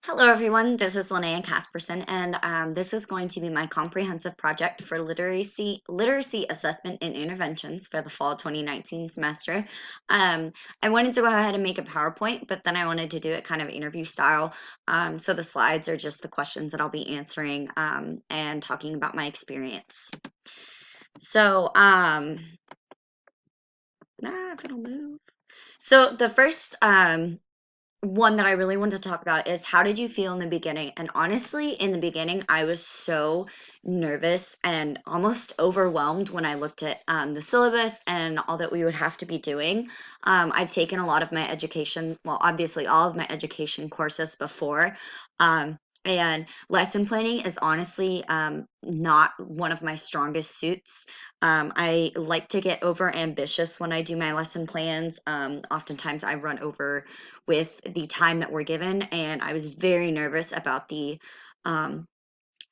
Hello, everyone. This is Linnea Casperson, and this is going to be my comprehensive project for literacy assessment and interventions for the fall 2019 semester. I wanted to go ahead and make a PowerPoint, but then I wanted to do it kind of interview style. So the slides are just the questions that I'll be answering and talking about my experience. So, if it'll move. So the first one that I really wanted to talk about is how did you feel in the beginning? And honestly, in the beginning, I was so nervous and almost overwhelmed when I looked at the syllabus and all that we would have to be doing. I've taken a lot of my education, well, obviously, all of my education courses before. And lesson planning is honestly not one of my strongest suits. I like to get over ambitious when I do my lesson plans. Oftentimes, I run over with the time that we're given, and I was very nervous about the um,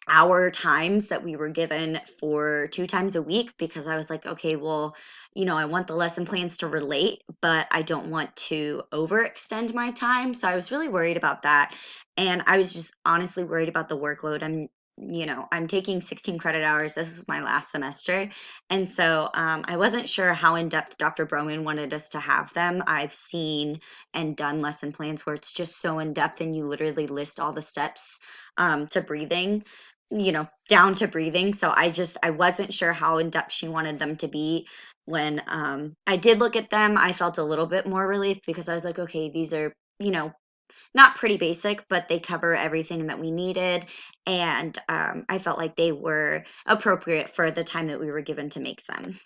hour times that we were given for 2 times a week because I was like, okay, well, I want the lesson plans to relate, but I don't want to overextend my time. So I was really worried about that. And I was just honestly worried about the workload. I'm taking 16 credit hours. This is my last semester. And so I wasn't sure how in depth Dr. Broman wanted us to have them. I've seen and done lesson plans where it's just so in depth and you literally list all the steps to breathing, down to breathing. So I wasn't sure how in depth she wanted them to be. When I did look at them, I felt a little bit more relief because I was like, okay, these are, not pretty basic, but they cover everything that we needed. And I felt like they were appropriate for the time that we were given to make them.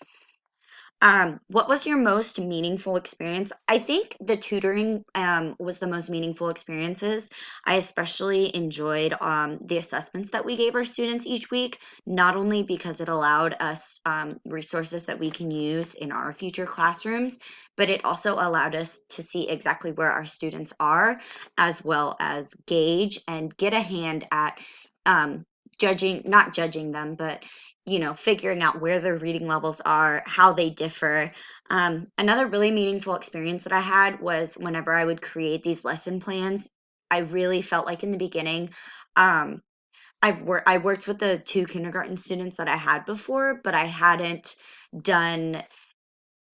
What was your most meaningful experience? I think the tutoring was the most meaningful experiences. I especially enjoyed the assessments that we gave our students each week, not only because it allowed us resources that we can use in our future classrooms, but it also allowed us to see exactly where our students are, as well as gauge and get a hand at um, not judging them, but figuring out where their reading levels are, how they differ. Another really meaningful experience that I had was whenever I would create these lesson plans, I really felt like in the beginning, um, I worked with the two kindergarten students that I had before, but I hadn't done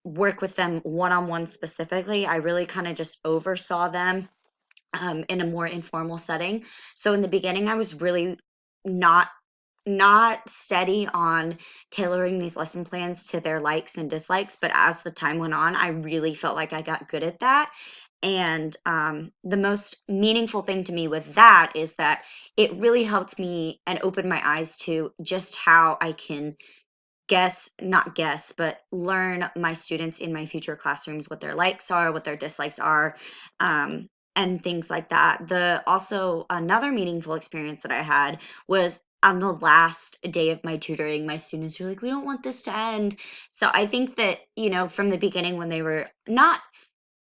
work with them one-on-one specifically. I really kind of just oversaw them in a more informal setting. So in the beginning, I was really not steady on tailoring these lesson plans to their likes and dislikes, but as the time went on, I really felt like I got good at that. And the most meaningful thing to me with that is that it really helped me and opened my eyes to just how I can not guess, but learn my students in my future classrooms, what their likes are, what their dislikes are, and things like that. The also another meaningful experience that I had was on the last day of my tutoring, my students were like, we don't want this to end. So I think that, from the beginning when they were not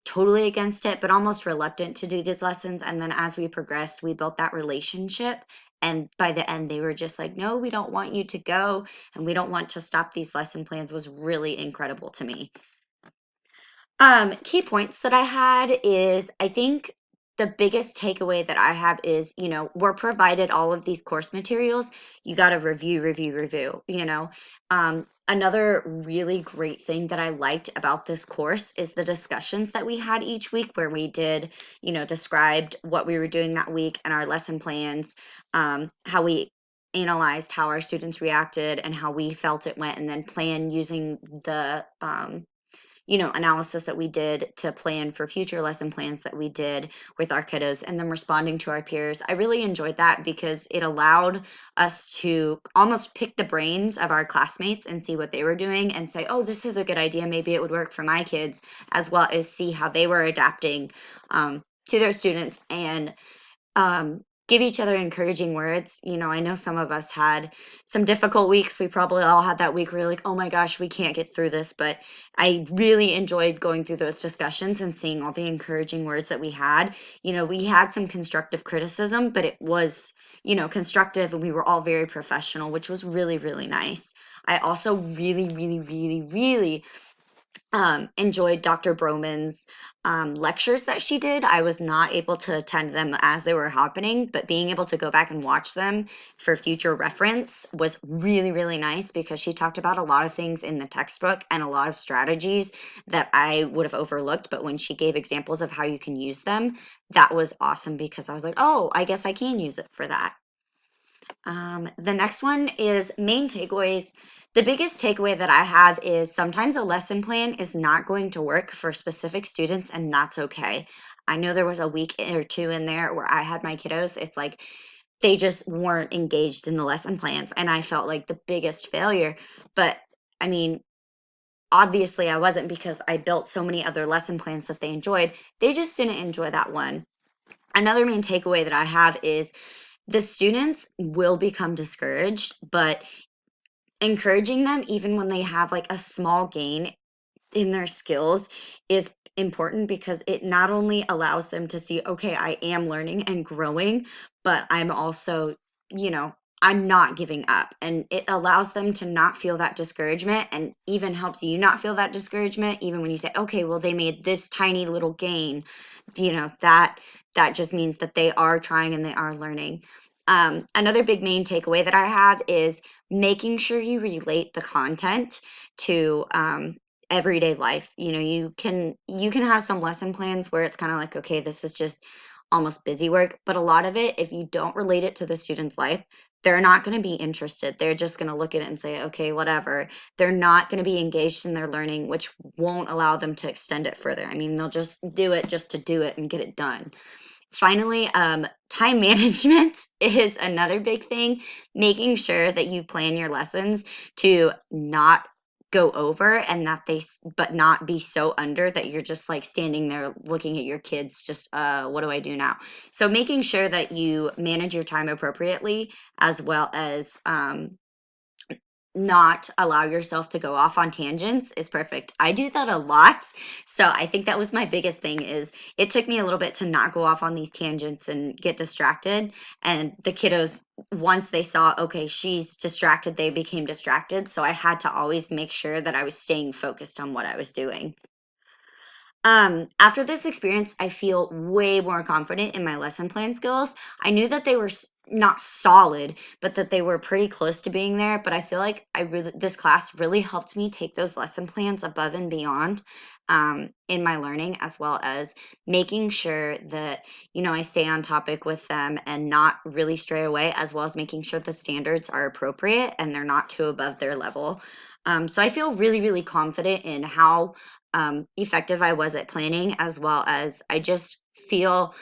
totally against it, but almost reluctant to do these lessons. And then as we progressed, we built that relationship. And by the end, they were just like, no, we don't want you to go. And we don't want to stop these lesson plans was really incredible to me. Key points that I had is I think the biggest takeaway that I have is, we're provided all of these course materials. You got to review, review, review, Another really great thing that I liked about this course is the discussions that we had each week where we did, described what we were doing that week and our lesson plans, how we analyzed how our students reacted and how we felt it went, and then plan using the analysis that we did to plan for future lesson plans that we did with our kiddos and then responding to our peers. I really enjoyed that because it allowed us to almost pick the brains of our classmates and see what they were doing and say, oh, this is a good idea. Maybe it would work for my kids, as well as see how they were adapting to their students and give each other encouraging words. I know some of us had some difficult weeks. We probably all had that week where you're like, oh my gosh, we can't get through this. But I really enjoyed going through those discussions and seeing all the encouraging words that we had. We had some constructive criticism, but it was, constructive and we were all very professional, which was really, really nice. I also really, really, really, really enjoyed Dr. Broman's lectures that she did. I was not able to attend them as they were happening, but being able to go back and watch them for future reference was really, really nice because she talked about a lot of things in the textbook and a lot of strategies that I would have overlooked. But when she gave examples of how you can use them, that was awesome because I was like, oh, I guess I can use it for that. The next one is main takeaways. The biggest takeaway that I have is sometimes a lesson plan is not going to work for specific students, and that's okay. I know there was a week or two in there where I had my kiddos. It's like they just weren't engaged in the lesson plans, and I felt like the biggest failure. But I mean, obviously, I wasn't because I built so many other lesson plans that they enjoyed. They just didn't enjoy that one. Another main takeaway that I have is the students will become discouraged, but encouraging them even when they have like a small gain in their skills is important because it not only allows them to see, okay, I am learning and growing, but I'm also, you know, I'm not giving up. And it allows them to not feel that discouragement and even helps you not feel that discouragement, even when you say, okay, well, they made this tiny little gain, that just means that they are trying and they are learning. Another big main takeaway that I have is making sure you relate the content to everyday life. You can have some lesson plans where it's kind of like, okay, this is just almost busy work, but a lot of it, if you don't relate it to the student's life, they're not going to be interested. They're just going to look at it and say, okay, whatever. They're not going to be engaged in their learning, which won't allow them to extend it further. I mean, they'll just do it just to do it and get it done. Finally, time management is another big thing. Making sure that you plan your lessons to not go over and but not be so under that you're just like standing there looking at your kids, just, what do I do now? So making sure that you manage your time appropriately as well as, not allow yourself to go off on tangents is perfect. I do that a lot. So I think that was my biggest thing is it took me a little bit to not go off on these tangents and get distracted. And the kiddos, once they saw, okay, she's distracted, they became distracted. So I had to always make sure that I was staying focused on what I was doing. After this experience, I feel way more confident in my lesson plan skills. I knew that they were not solid, but that they were pretty close to being there. But I feel like this class really helped me take those lesson plans above and beyond in my learning, as well as making sure that, I stay on topic with them and not really stray away, as well as making sure the standards are appropriate and they're not too above their level. So I feel really, really confident in how effective I was at planning, as well as I just feel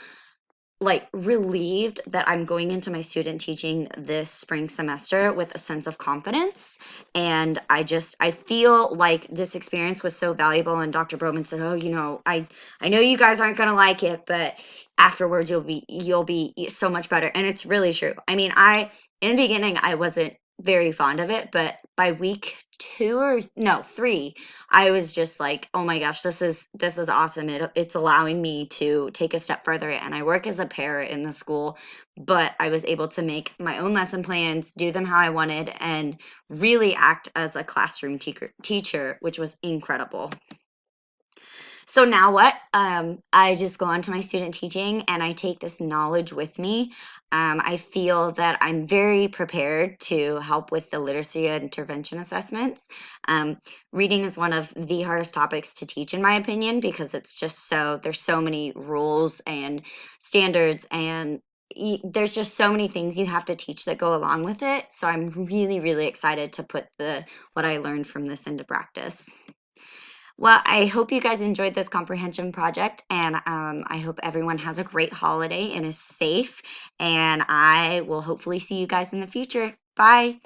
like relieved that I'm going into my student teaching this spring semester with a sense of confidence. And I feel like this experience was so valuable. And Dr. Broman said, oh, I know you guys aren't going to like it, but afterwards you'll be so much better. And it's really true. I mean, in the beginning, I wasn't very fond of it, but by week two or no, three, I was just like, "Oh my gosh, this is awesome. It's allowing me to take a step further." And I work as a para in the school, but I was able to make my own lesson plans, do them how I wanted, and really act as a classroom teacher, which was incredible. So now what? I just go on to my student teaching and I take this knowledge with me. I feel that I'm very prepared to help with the literacy and intervention assessments. Um, Reading is one of the hardest topics to teach, in my opinion, because there's so many rules and standards and there's just so many things you have to teach that go along with it. So I'm really, really excited to put what I learned from this into practice. Well, I hope you guys enjoyed this comprehension project, and I hope everyone has a great holiday and is safe. And I will hopefully see you guys in the future. Bye.